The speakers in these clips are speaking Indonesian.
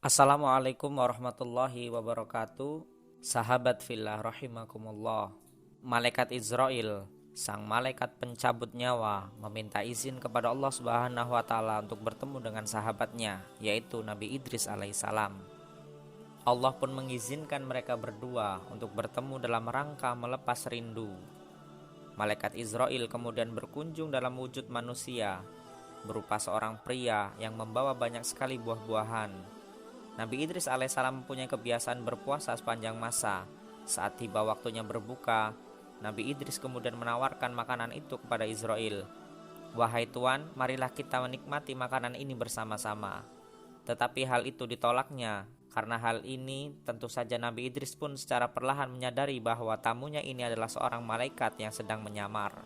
Assalamualaikum warahmatullahi wabarakatuh. Sahabat fillah rahimakumullah. Malaikat Israel, sang malaikat pencabut nyawa, meminta izin kepada Allah Subhanahu wa taala untuk bertemu dengan sahabatnya, yaitu Nabi Idris alaihissalam. Allah pun mengizinkan mereka berdua untuk bertemu dalam rangka melepas rindu. Malaikat Israel kemudian berkunjung dalam wujud manusia, berupa seorang pria yang membawa banyak sekali buah-buahan. Nabi Idris alaihissalam mempunyai kebiasaan berpuasa sepanjang masa. Saat tiba waktunya berbuka, Nabi Idris kemudian menawarkan makanan itu kepada Israel. "Wahai Tuan, marilah kita menikmati makanan ini bersama-sama." Tetapi hal itu ditolaknya. Karena hal ini, tentu saja Nabi Idris pun secara perlahan menyadari bahwa tamunya ini adalah seorang malaikat yang sedang menyamar.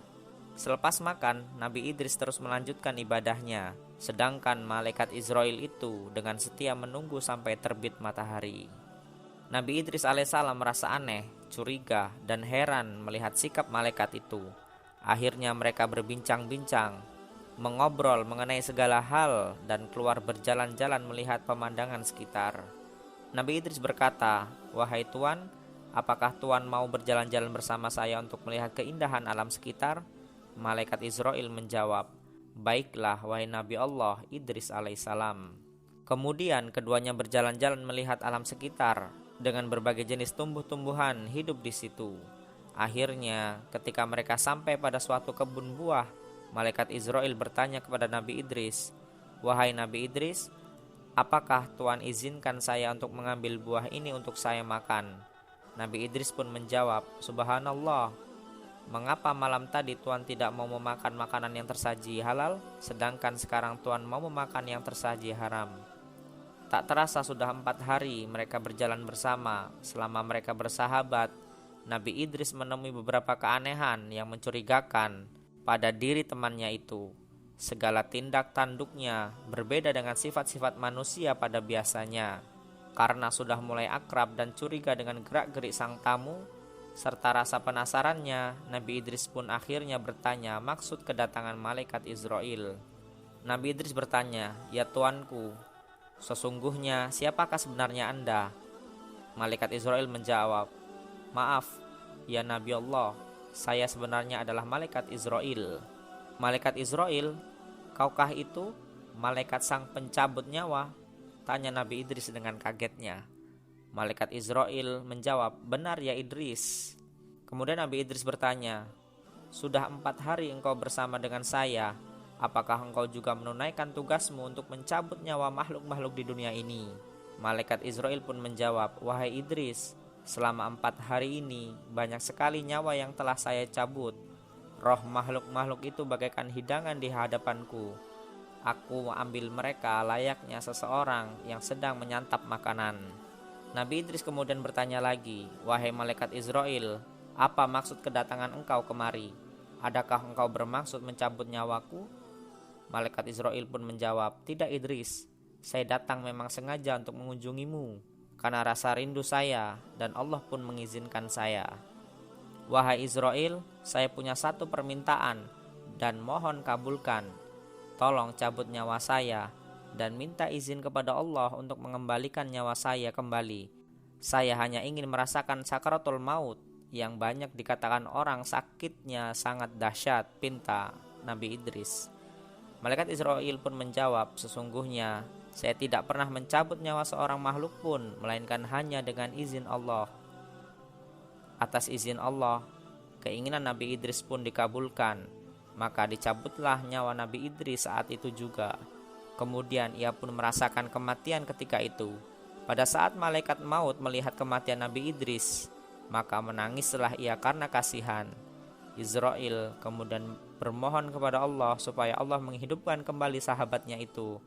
Selepas makan, Nabi Idris terus melanjutkan ibadahnya, sedangkan malaikat Israel itu dengan setia menunggu sampai terbit matahari. Nabi Idris alaihissalam merasa aneh, curiga, dan heran melihat sikap malaikat itu. Akhirnya mereka berbincang-bincang, mengobrol mengenai segala hal, dan keluar berjalan-jalan melihat pemandangan sekitar. Nabi Idris berkata, "Wahai Tuan, apakah Tuan mau berjalan-jalan bersama saya untuk melihat keindahan alam sekitar?" Malaikat Israel menjawab, "Baiklah wahai Nabi Allah Idris alaihissalam." Kemudian keduanya berjalan-jalan melihat alam sekitar dengan berbagai jenis tumbuh-tumbuhan hidup di situ. Akhirnya ketika mereka sampai pada suatu kebun buah, malaikat Israel bertanya kepada Nabi Idris, "Wahai Nabi Idris, apakah Tuhan izinkan saya untuk mengambil buah ini untuk saya makan?" Nabi Idris pun menjawab, "Subhanallah, mengapa malam tadi Tuhan tidak mau memakan makanan yang tersaji halal, sedangkan sekarang Tuhan mau memakan yang tersaji haram?" Tak terasa sudah 4 hari mereka berjalan bersama. Selama mereka bersahabat, Nabi Idris menemui beberapa keanehan yang mencurigakan pada diri temannya itu. Segala tindak tanduknya berbeda dengan sifat-sifat manusia pada biasanya. Karena sudah mulai akrab dan curiga dengan gerak-gerik sang tamu, serta rasa penasarannya, Nabi Idris pun akhirnya bertanya maksud kedatangan malaikat Israel. Nabi Idris bertanya, "Ya Tuanku, sesungguhnya siapakah sebenarnya Anda?" Malaikat Israel menjawab, "Maaf, ya Nabi Allah, saya sebenarnya adalah malaikat Israel." "Malaikat Israel, kaukah itu malaikat sang pencabut nyawa?" tanya Nabi Idris dengan kagetnya. Malaikat Israel menjawab, "Benar ya Idris." Kemudian Nabi Idris bertanya, "Sudah 4 hari engkau bersama dengan saya, apakah engkau juga menunaikan tugasmu untuk mencabut nyawa makhluk-makhluk di dunia ini?" Malaikat Israel pun menjawab, "Wahai Idris, selama 4 hari ini banyak sekali nyawa yang telah saya cabut. Roh makhluk-makhluk itu bagaikan hidangan di hadapanku. Aku mengambil mereka layaknya seseorang yang sedang menyantap makanan." Nabi Idris kemudian bertanya lagi, "Wahai malaikat Israel, apa maksud kedatangan engkau kemari? Adakah engkau bermaksud mencabut nyawaku?" Malaikat Israel pun menjawab, "Tidak Idris, saya datang memang sengaja untuk mengunjungimu karena rasa rindu saya dan Allah pun mengizinkan saya. Wahai Israel, saya punya satu permintaan dan mohon kabulkan. Tolong cabut nyawa saya dan minta izin kepada Allah untuk mengembalikan nyawa saya kembali. Saya hanya ingin merasakan sakaratul maut yang banyak dikatakan orang sakitnya sangat dahsyat," pinta Nabi Idris. Malaikat Israel pun menjawab, "Sesungguhnya saya tidak pernah mencabut nyawa seorang makhluk pun, melainkan hanya dengan izin Allah." Atas izin Allah, keinginan Nabi Idris pun dikabulkan, maka dicabutlah nyawa Nabi Idris saat itu juga. Kemudian ia pun merasakan kematian ketika itu. Pada saat malaikat maut melihat kematian Nabi Idris, maka menangislah ia karena kasihan. Israel kemudian bermohon kepada Allah supaya Allah menghidupkan kembali sahabatnya itu.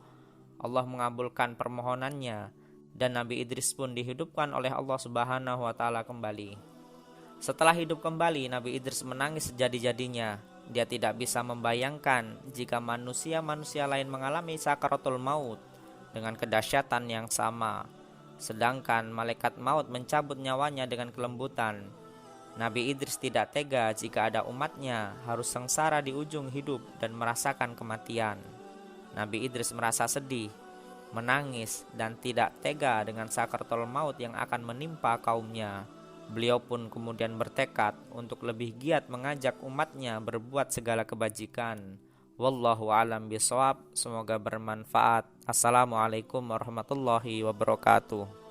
Allah mengabulkan permohonannya dan Nabi Idris pun dihidupkan oleh Allah Subhanahu wa taala kembali. Setelah hidup kembali, Nabi Idris menangis sejadi-jadinya. Dia tidak bisa membayangkan jika manusia-manusia lain mengalami sakaratul maut dengan kedahsyatan yang sama, sedangkan malaikat maut mencabut nyawanya dengan kelembutan. Nabi Idris tidak tega jika ada umatnya harus sengsara di ujung hidup dan merasakan kematian. Nabi Idris merasa sedih. menangis, dan tidak tega dengan sakaratul maut yang akan menimpa kaumnya. Beliau pun kemudian bertekad untuk lebih giat mengajak umatnya berbuat segala kebajikan. Wallahu alam bisawab. Semoga bermanfaat. Assalamualaikum warahmatullahi wabarakatuh.